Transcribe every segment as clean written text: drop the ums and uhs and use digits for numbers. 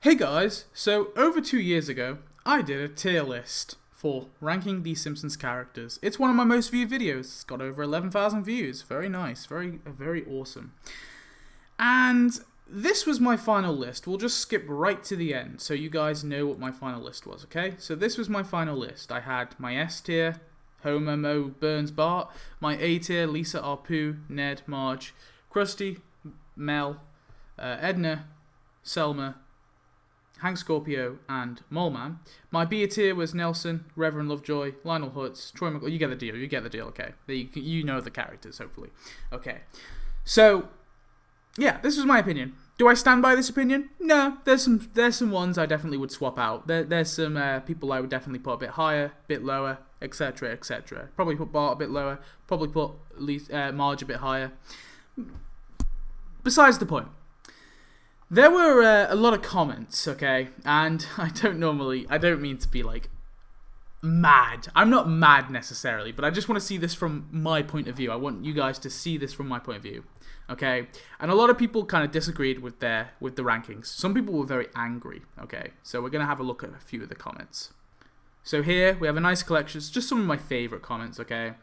Hey guys, so over 2 years ago, I did a tier list for ranking the Simpsons characters. It's one of my most viewed videos. It's got over 11,000 views. Very nice, very awesome. And this was my final list. We'll just skip right to the end so you guys know what my final list was, okay? So this was my final list. I had my S tier, Homer, Moe, Burns, Bart. My A tier, Lisa, Apu, Ned, Marge, Krusty, Mel, Edna, Selma, Hank Scorpio, and Mole Man. My B tier was Nelson, Reverend Lovejoy, Lionel Hutz, Troy McClure. You get the deal, okay? You know the characters, hopefully. Okay. So, yeah, this was my opinion. Do I stand by this opinion? No. There's some ones I definitely would swap out. There's some people I would definitely put a bit higher, a bit lower, etc., etc. Probably put Bart a bit lower. Probably put Marge a bit higher. Besides the point. There were a lot of comments, okay, and I don't mean to be like mad. I'm not mad necessarily, but I just want to see this from my point of view. I want you guys to see this from my point of view, okay? And a lot of people kind of disagreed with the rankings. Some people were very angry, okay? So we're gonna have a look at a few of the comments. So here we have a nice collection. It's just some of my favorite comments, okay?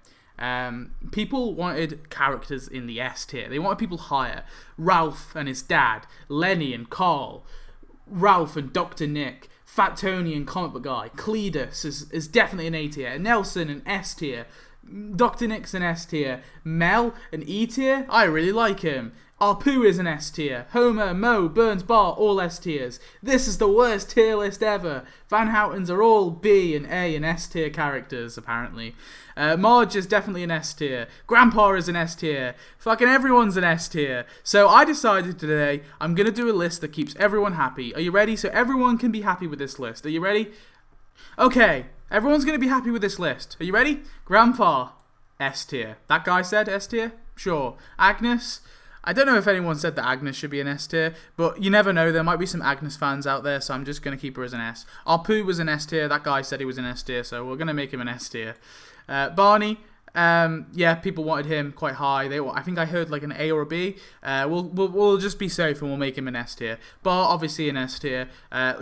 People wanted characters in the S tier. They wanted people higher. Ralph and his dad, Lenny and Carl, Ralph and Dr. Nick, Fat Tony and Comic Book Guy, Cletus is definitely an A tier, Nelson an S tier, Dr. Nick's an S tier, Mel an E tier. I really like him. Apu is an S tier. Homer, Moe, Burns, Bart, all S tiers. This is the worst tier list ever. Van Houten's are all B and A and S tier characters, apparently. Marge is definitely an S tier. Grandpa is an S tier. Fucking everyone's an S tier. So I decided today I'm going to do a list that keeps everyone happy. Are you ready? So everyone can be happy with this list. Are you ready? Okay, everyone's going to be happy with this list. Are you ready? Grandpa, S tier. That guy said S tier? Sure. Agnes, I don't know if anyone said that Agnes should be an S tier, but you never know. There might be some Agnes fans out there, so I'm just going to keep her as an S. Apu was an S tier. That guy said he was an S tier, so we're going to make him an S tier. Barney, yeah, people wanted him quite high. I think I heard like an A or a B. We'll just be safe and we'll make him an S tier. Bart, obviously an S tier.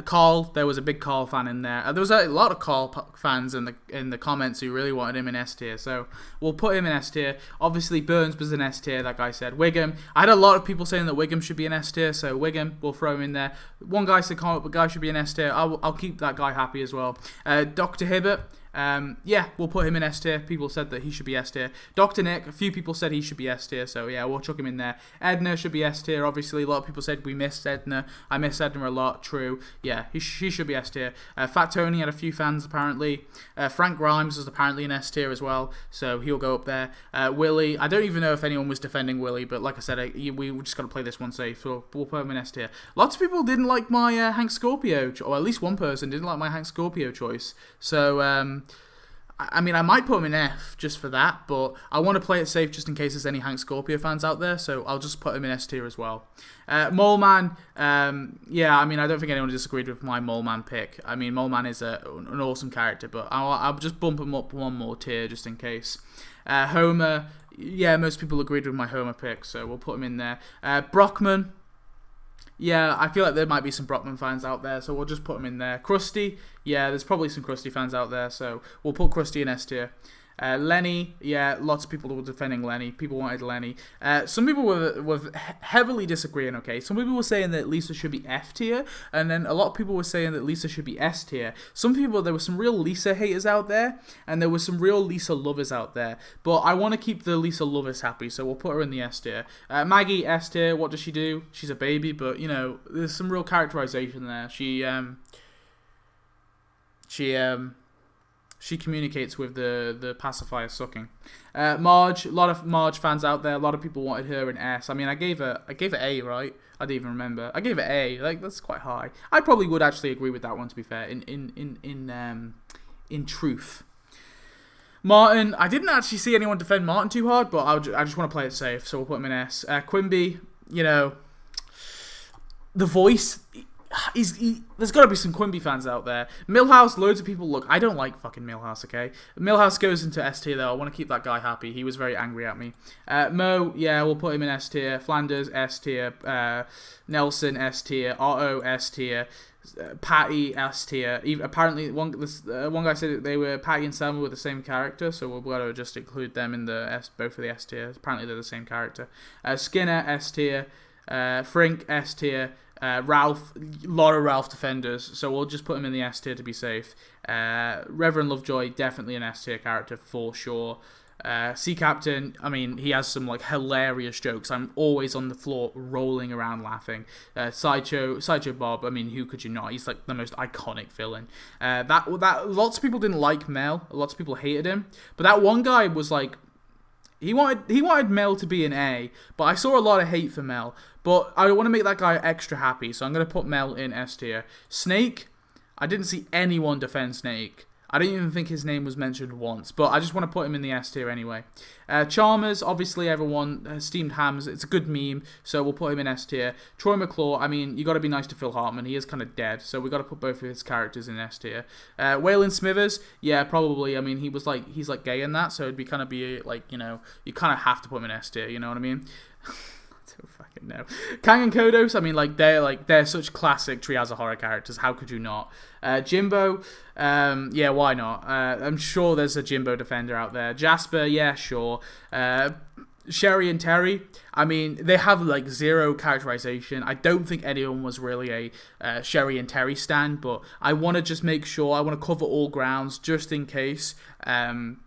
Carl, there was a big Carl fan in there. There was a lot of Carl fans in the comments who really wanted him in S tier. So we'll put him in S tier. Obviously Burns was an S tier. That guy said Wiggum. I had a lot of people saying that Wiggum should be an S tier. So Wiggum, we'll throw him in there. One guy said Comic Book Guy should be an S tier. I'll keep that guy happy as well. Dr. Hibbert. Yeah, we'll put him in S tier. People said that he should be S tier. Dr. Nick, a few people said he should be S tier, so yeah, we'll chuck him in there. Edna should be S tier, obviously. A lot of people said we missed Edna. I miss Edna a lot, true. Yeah, she should be S tier. Fat Tony had a few fans, apparently. Frank Grimes was apparently an S tier as well, so he'll go up there. Willie, I don't even know if anyone was defending Willie, but like I said, we just got to play this one safe, so we'll put him in S tier. Lots of people didn't like my Hank Scorpio, or at least one person didn't like my Hank Scorpio choice, so I mean, I might put him in F just for that, but I want to play it safe just in case there's any Hank Scorpio fans out there, so I'll just put him in S tier as well. Mole Man, yeah, I mean, I don't think anyone disagreed with my Mole Man pick. I mean, Mole Man is an awesome character, but I'll just bump him up one more tier just in case. Homer, yeah, most people agreed with my Homer pick, so we'll put him in there. Brockman, yeah, I feel like there might be some Brockman fans out there, so we'll just put him in there. Krusty, yeah, there's probably some Krusty fans out there, so we'll put Krusty in S tier. Lenny, yeah, lots of people were defending Lenny. People wanted Lenny. Some people were heavily disagreeing, okay? Some people were saying that Lisa should be F tier, and then a lot of people were saying that Lisa should be S tier. There were some real Lisa haters out there, and there were some real Lisa lovers out there. But I want to keep the Lisa lovers happy, so we'll put her in the S tier. Maggie, S tier, what does she do? She's a baby, but, you know, there's some real characterization there. She communicates with the pacifier sucking. Marge, a lot of Marge fans out there. A lot of people wanted her in S. I mean, I gave her A, right? I don't even remember. I gave it A. Like, that's quite high. I probably would actually agree with that one, to be fair. In truth. Martin, I didn't actually see anyone defend Martin too hard, but I just want to play it safe, so we'll put him in S. Quimby, you know, the voice. there's got to be some Quimby fans out there. Milhouse, loads of people look. I don't like fucking Milhouse. Okay, Milhouse goes into S tier though. I want to keep that guy happy. He was very angry at me. Mo, yeah, we'll put him in S tier. Flanders S tier. Nelson S tier. Otto S tier. Patty S tier. Apparently, one guy said that they were Patty and Selma were the same character, so we'll got to just include them in the both of the S tier. Apparently, they're the same character. Skinner S tier. Frink S tier. Ralph, a lot of Ralph defenders, so we'll just put him in the S tier to be safe. Reverend Lovejoy, definitely an S tier character for sure. Sea Captain, I mean, he has some like hilarious jokes. I'm always on the floor rolling around laughing. Sideshow Bob, I mean, who could you not? He's like the most iconic villain. That lots of people didn't like Mel, lots of people hated him, but that one guy was like, he wanted Mel to be an A, but I saw a lot of hate for Mel. But I want to make that guy extra happy, so I'm going to put Mel in S tier. Snake, I didn't see anyone defend Snake. I didn't even think his name was mentioned once, but I just want to put him in the S tier anyway. Chalmers, obviously everyone, steamed hams, it's a good meme, so we'll put him in S tier. Troy McClure, I mean, you got to be nice to Phil Hartman, he is kind of dead, so we got to put both of his characters in S tier. Waylon Smithers, yeah, probably, I mean, he's like gay in that, so it'd be kind of be like, you know, you kind of have to put him in S tier, you know what I mean? I don't fucking know. Kang and Kodos, I mean, they're such classic Treehouse of Horror characters. How could you not? Jimbo, yeah, why not? I'm sure there's a Jimbo defender out there. Jasper, yeah, sure. Sherry and Terry, I mean, they have like zero characterization. I don't think anyone was really a Sherry and Terry stan, but I want to just make sure, I want to cover all grounds just in case.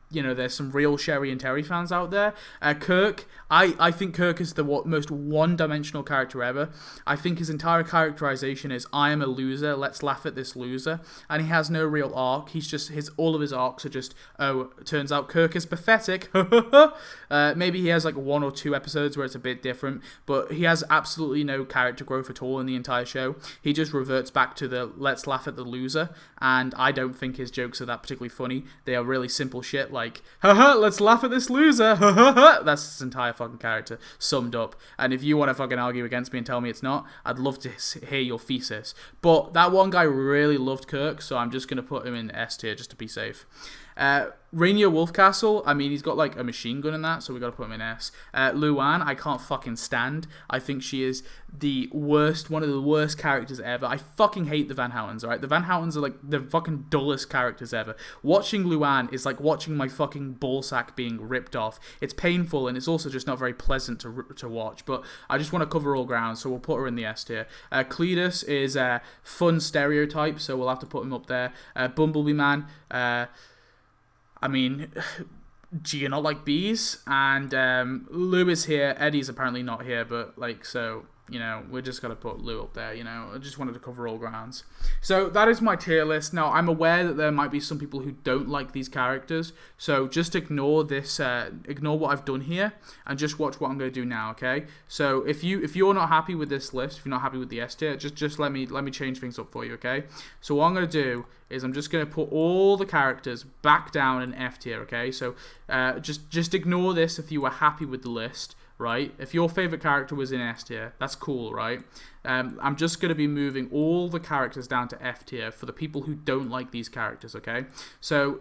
You know, there's some real Sherry and Terry fans out there. Kirk, I think Kirk is the most one-dimensional character ever. I think his entire characterization is, I am a loser, let's laugh at this loser. And he has no real arc. He's just, all of his arcs are just, oh, turns out Kirk is pathetic. Maybe he has like 1 or 2 episodes where it's a bit different, but he has absolutely no character growth at all in the entire show. He just reverts back to the let's laugh at the loser, and I don't think his jokes are that particularly funny. They are really simple shit like, haha, let's laugh at this loser, that's his entire fucking character summed up. And if you want to fucking argue against me and tell me it's not, I'd love to hear your thesis. But that one guy really loved Kirk, so I'm just going to put him in S tier just to be safe. Rainier Wolfcastle, I mean, he's got like a machine gun in that, so we got to put him in S. Luann, I can't fucking stand. I think she is the worst, one of the worst characters ever. I fucking hate the Van Houtens, alright? The Van Houtens are like the fucking dullest characters ever. Watching Luann is like watching my fucking ballsack being ripped off. It's painful, and it's also just not very pleasant to watch, but I just want to cover all grounds, so we'll put her in the S tier. Cletus is a fun stereotype, so we'll have to put him up there. Bumblebee Man, I mean, do you not like bees? And Lou is here. Eddie's apparently not here, but like, so, you know, we're just going to put Lou up there, you know. I just wanted to cover all grounds. So that is my tier list. Now, I'm aware that there might be some people who don't like these characters, so just ignore this, ignore what I've done here, and just watch what I'm going to do now, okay? So if you're not happy with this list, if you're not happy with the S tier, just let me change things up for you, okay? So what I'm going to do is I'm just going to put all the characters back down in F tier, okay? So just ignore this if you were happy with the list, right? If your favorite character was in S tier, that's cool, right? I'm just going to be moving all the characters down to F tier for the people who don't like these characters, okay? So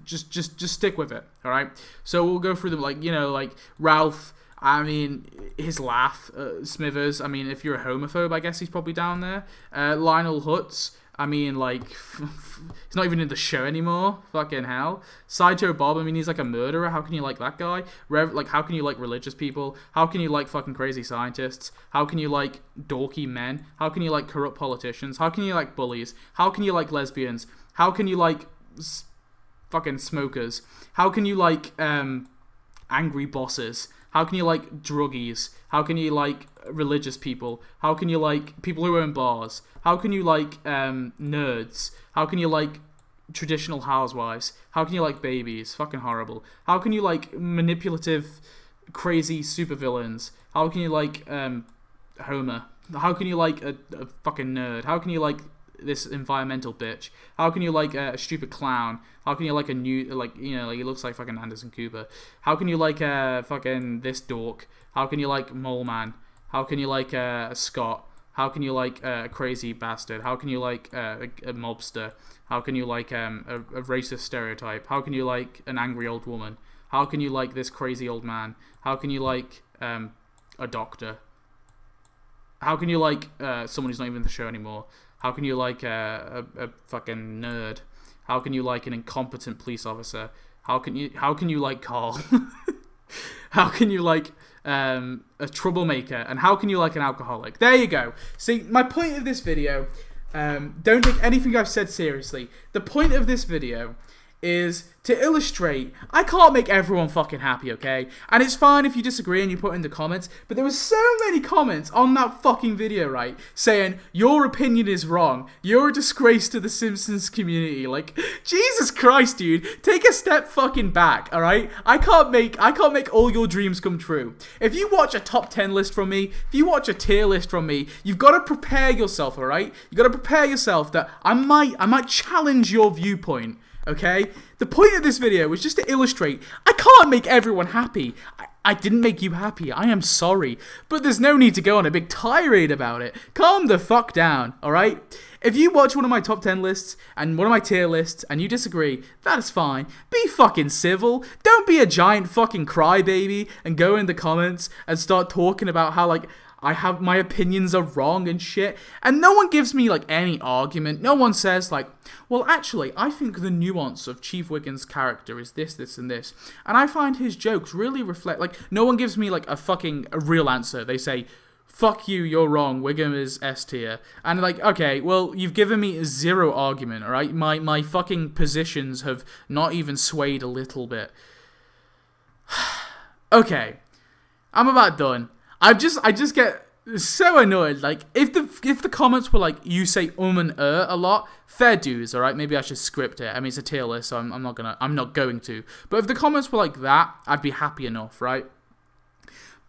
just stick with it, all right? So we'll go through them, like, you know, like Ralph. I mean, his laugh, Smithers. I mean, if you're a homophobe, I guess he's probably down there. Lionel Hutz. I mean, like, he's not even in the show anymore. Fucking hell. Sideshow Bob, I mean, he's like a murderer. How can you like that guy? How can you like religious people? How can you like fucking crazy scientists? How can you like dorky men? How can you like corrupt politicians? How can you like bullies? How can you like lesbians? How can you like fucking smokers? How can you like angry bosses? How can you like druggies? How can you like religious people? How can you like people who own bars? How can you like nerds? How can you like traditional housewives? How can you like babies? Fucking horrible. How can you like manipulative, crazy supervillains? How can you like Homer? How can you like a fucking nerd? How can you like this environmental bitch? How can you like a stupid clown? How can you like a new, like, you know, like he looks like fucking Anderson Cooper? How can you like fucking this dork? How can you like Mole Man? How can you like Scott? How can you like a crazy bastard? How can you like a mobster? How can you like a racist stereotype? How can you like an angry old woman? How can you like this crazy old man? How can you like a doctor? How can you like someone who's not even in the show anymore? How can you like a fucking nerd? How can you like an incompetent police officer? How can you like Carl? How can you like a troublemaker? And how can you like an alcoholic? There you go. See, my point of this video, don't take anything I've said seriously. The point of this video is to illustrate I can't make everyone fucking happy, okay? And it's fine if you disagree and you put it in the comments, but there were so many comments on that fucking video, right, saying your opinion is wrong, you're a disgrace to the Simpsons community. Like, Jesus Christ, dude, take a step fucking back, alright? I can't make all your dreams come true. If you watch a top 10 list from me, if you watch a tier list from me, you've got to prepare yourself, alright? You've got to prepare yourself that I might challenge your viewpoint. Okay? The point of this video was just to illustrate I can't make everyone happy. I didn't make you happy. I am sorry. But there's no need to go on a big tirade about it. Calm the fuck down, alright? If you watch one of my top 10 lists and one of my tier lists and you disagree, that's fine. Be fucking civil. Don't be a giant fucking crybaby and go in the comments and start talking about how, like, my opinions are wrong and shit. And no one gives me, like, any argument. No one says, like, well, actually, I think the nuance of Chief Wiggum's character is this, this, and this. And I find his jokes really reflect, like, no one gives me, like, a real answer. They say, fuck you, you're wrong, Wiggum is S tier. And, like, okay, well, you've given me zero argument, alright? My fucking positions have not even swayed a little bit. Okay, I'm about done. I just get so annoyed. Like, if the comments were like, you say and a lot, fair dues, alright? Maybe I should script it. I mean, it's a tier list, so I'm not going to. But if the comments were like that, I'd be happy enough, right?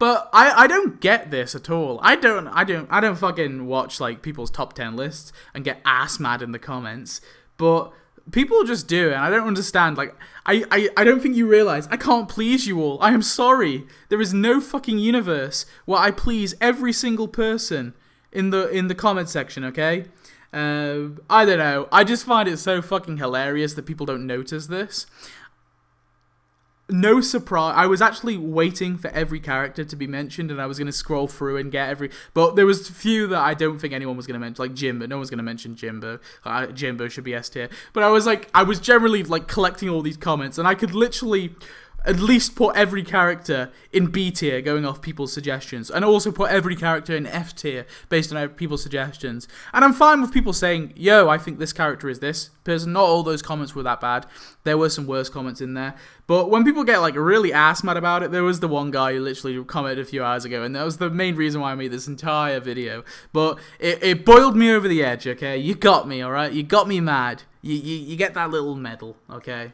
But I don't get this at all. I don't fucking watch, like, people's top 10 lists and get ass mad in the comments. But people just do, and I don't understand. Like, I don't think you realize I can't please you all. I am sorry. There is no fucking universe where I please every single person in the comment section, okay? I don't know. I just find it so fucking hilarious that people don't notice this. No surprise. I was actually waiting for every character to be mentioned, and I was going to scroll through and get but there was a few that I don't think anyone was going to mention, like Jimbo. No one's going to mention Jimbo. Jimbo should be S tier. But I was generally, like, collecting all these comments, and I could literally at least put every character in B tier going off people's suggestions, and also put every character in F tier based on people's suggestions. And I'm fine with people saying, yo, I think this character is this person. Not all those comments were that bad. There were some worse comments in there. But when people get, like, really ass mad about it, there was the one guy who literally commented a few hours ago, and that was the main reason why I made this entire video. But it boiled me over the edge, okay? You got me, alright? You got me mad. You get that little medal, okay?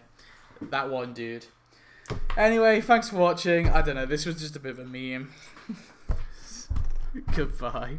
That one dude. Anyway, thanks for watching. I don't know, this was just a bit of a meme. Goodbye.